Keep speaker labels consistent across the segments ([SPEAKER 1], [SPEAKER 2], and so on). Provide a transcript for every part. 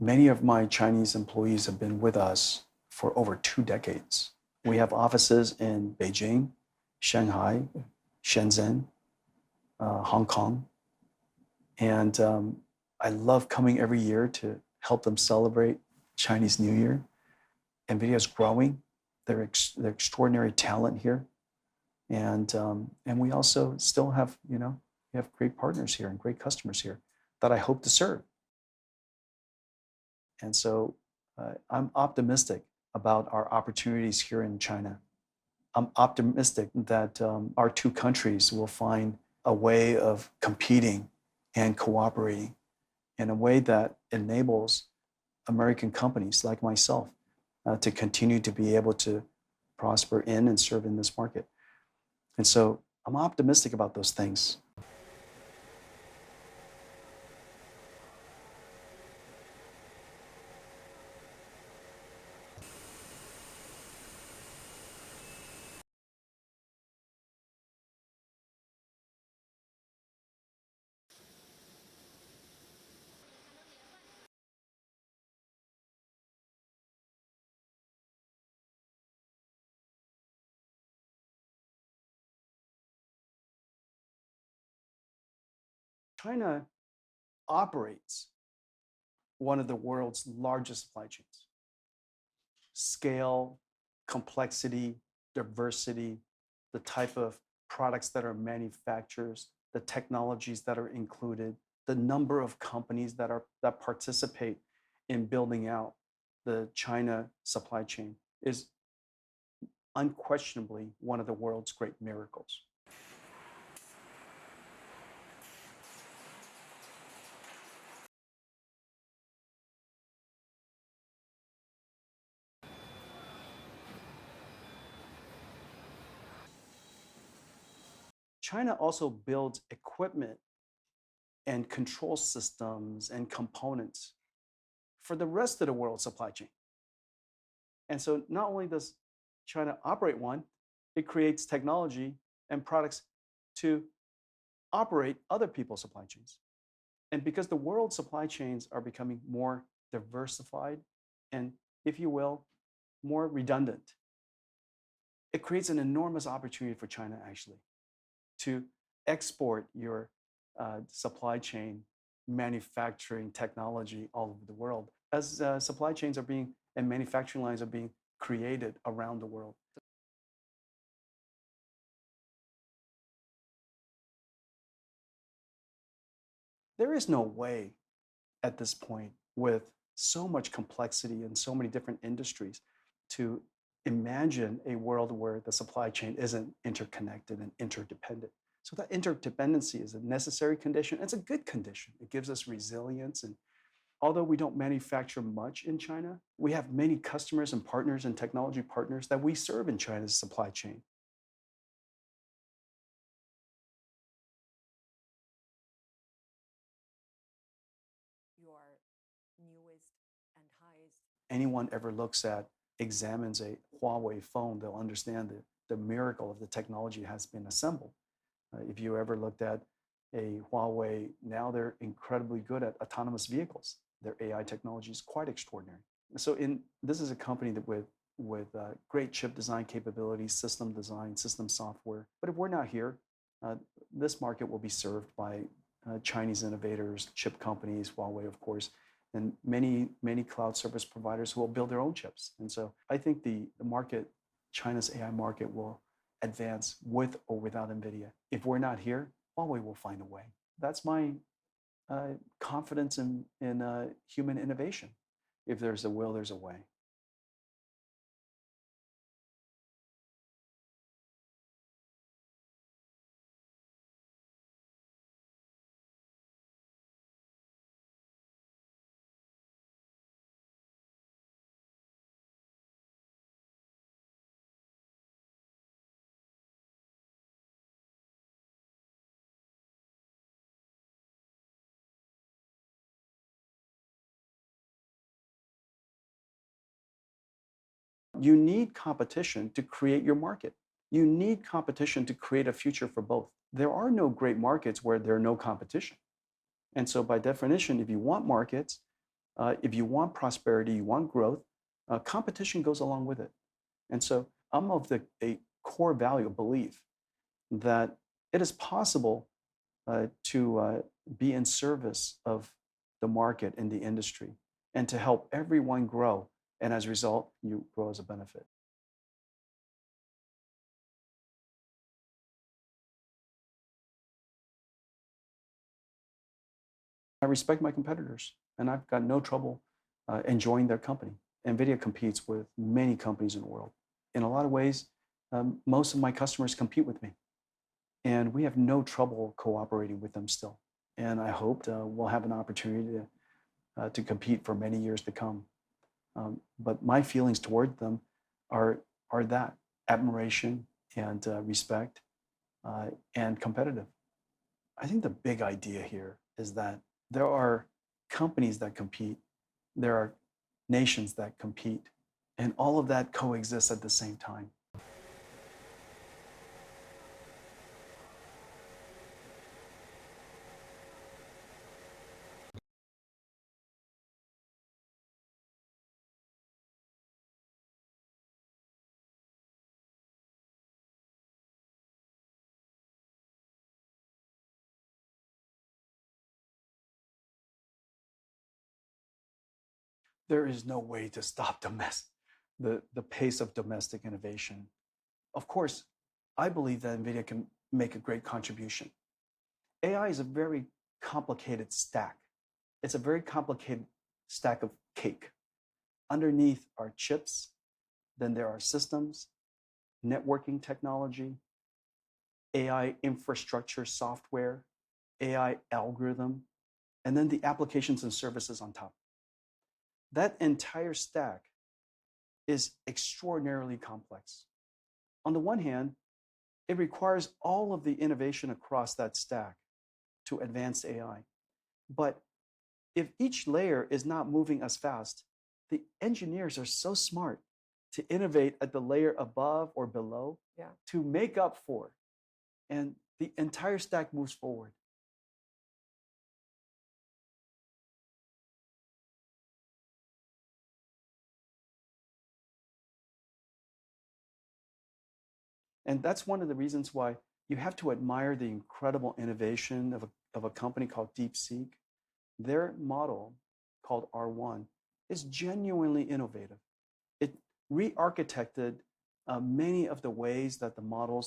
[SPEAKER 1] Many of my Chinese employees have been with us for over 2 decades. We have offices in Beijing, Shanghai, Shenzhen, Hong Kong. And I love coming every year to help them celebrate Chinese New Year. NVIDIA is growing. They're extraordinary talent here. And we also still have, we have great partners here and great customers here that I hope to serve. And so I'm optimistic about our opportunities here in China. I'm optimistic that our two countries will find a way of competing and cooperating in a way that enables American companies like myself to continue to be able to prosper in and serve in this market. And so I'm optimistic about those things. China operates one of the world's largest supply chains. Scale, complexity, diversity, the type of products that are manufactured, the technologies that are included, the number of companies that participate in building out the China supply chain is unquestionably one of the world's great miracles. China also builds equipment and control systems and components for the rest of the world's supply chain. And so not only does China operate one, it creates technology and products to operate other people's supply chains. And because the world's supply chains are becoming more diversified and, if you will, more redundant, it creates an enormous opportunity for China actually to export your supply chain manufacturing technology all over the world as supply chains are being and manufacturing lines are being created around the world. There is no way at this point with so much complexity and so many different industries to imagine a world where the supply chain isn't interconnected and interdependent. So that interdependency is a necessary condition. It's a good condition. It gives us resilience. And although we don't manufacture much in China, we have many customers and partners and technology partners that we serve in China's supply chain. Your newest and highest. Anyone ever examines a Huawei phone, they'll understand the miracle of the technology has been assembled. If you ever looked at a Huawei, now they're incredibly good at autonomous vehicles. Their AI technology is quite extraordinary. So this is a company that with great chip design capabilities, system design, system software. But if we're not here, this market will be served by Chinese innovators, chip companies, Huawei, of course, and many cloud service providers who will build their own chips. And so I think the market, China's AI market, will advance with or without NVIDIA. If we're not here, Huawei will find a way. That's my confidence in human innovation. If there's a will, there's a way. You need competition to create your market. You need competition to create a future for both. There are no great markets where there are no competition. And so by definition, if you want markets, If you want prosperity, you want growth, competition goes along with it. And so I'm of a core value, belief that it is possible to be in service of the market and the industry and to help everyone grow. And as a result, you grow as a benefit. I respect my competitors, and I've got no trouble enjoying their company. NVIDIA competes with many companies in the world. In a lot of ways, most of my customers compete with me, and we have no trouble cooperating with them still. And I hope we'll have an opportunity to compete for many years to come. But my feelings toward them are that admiration and respect and competitive. I think the big idea here is that there are companies that compete, there are nations that compete, and all of that coexists at the same time. There is no way to stop the pace of domestic innovation. Of course, I believe that NVIDIA can make a great contribution. AI is a very complicated stack. It's a very complicated stack of cake. Underneath are chips, then there are systems, networking technology, AI infrastructure software, AI algorithm, and then the applications and services on top. That entire stack is extraordinarily complex. On the one hand, it requires all of the innovation across that stack to advance AI. But if each layer is not moving as fast, the engineers are so smart to innovate at the layer above or below to make up for. And the entire stack moves forward. And that's one of the reasons why you have to admire the incredible innovation of a company called DeepSeek. Their model, called R1, is genuinely innovative. It re-architected many of the ways that the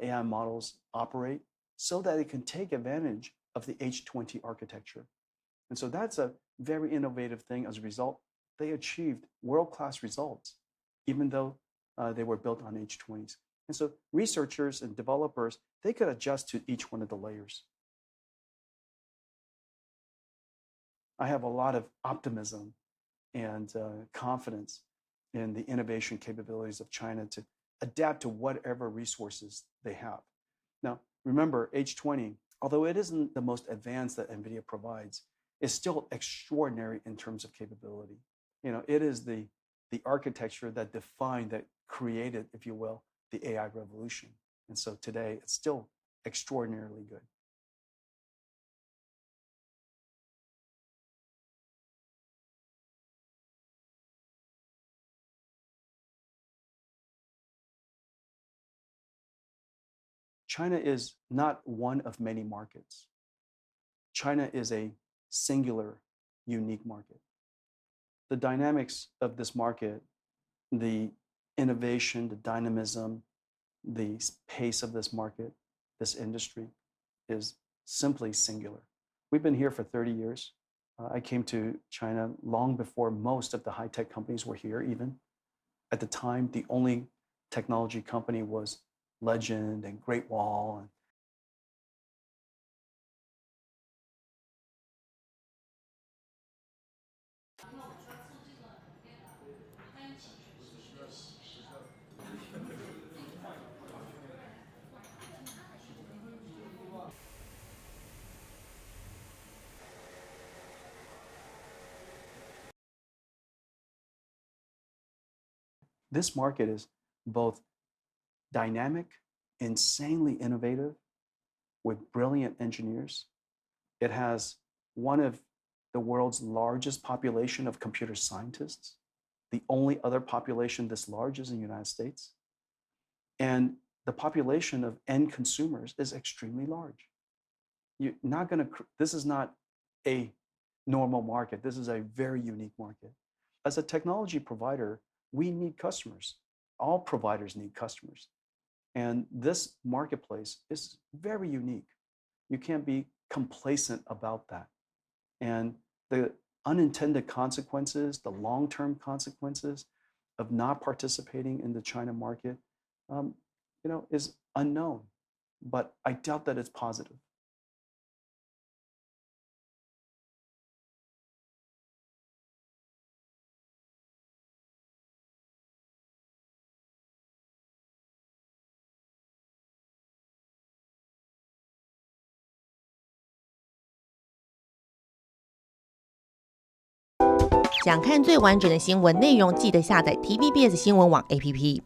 [SPEAKER 1] AI models operate so that it can take advantage of the H20 architecture. And so that's a very innovative thing. As a result, they achieved world-class results, even though they were built on H20s. And so researchers and developers, they could adjust to each one of the layers. I have a lot of optimism and confidence in the innovation capabilities of China to adapt to whatever resources they have. Now, remember, H20, although it isn't the most advanced that NVIDIA provides, is still extraordinary in terms of capability. You know, it is the architecture that defined, that created, if you will, the AI revolution. And so today, it's still extraordinarily good. China is not one of many markets. China is a singular, unique market. The dynamics of this market, the innovation, the dynamism, the pace of this market, this industry, is simply singular. We've been here for 30 years. I came to China long before most of the high-tech companies were here even. At the time, the only technology company was Legend and Great Wall. This market is both dynamic, insanely innovative, with brilliant engineers. It has one of the world's largest population of computer scientists. The only other population this large is in the United States. And the population of end consumers is extremely large. This is not a normal market. This is a very unique market. As a technology provider, we need customers. All providers need customers. And this marketplace is very unique. You can't be complacent about that. And the unintended consequences, the long-term consequences of not participating in the China market, is unknown. But I doubt that it's positive.
[SPEAKER 2] 想看最完整的新闻内容，记得下载 Tvbs 新闻网 APP。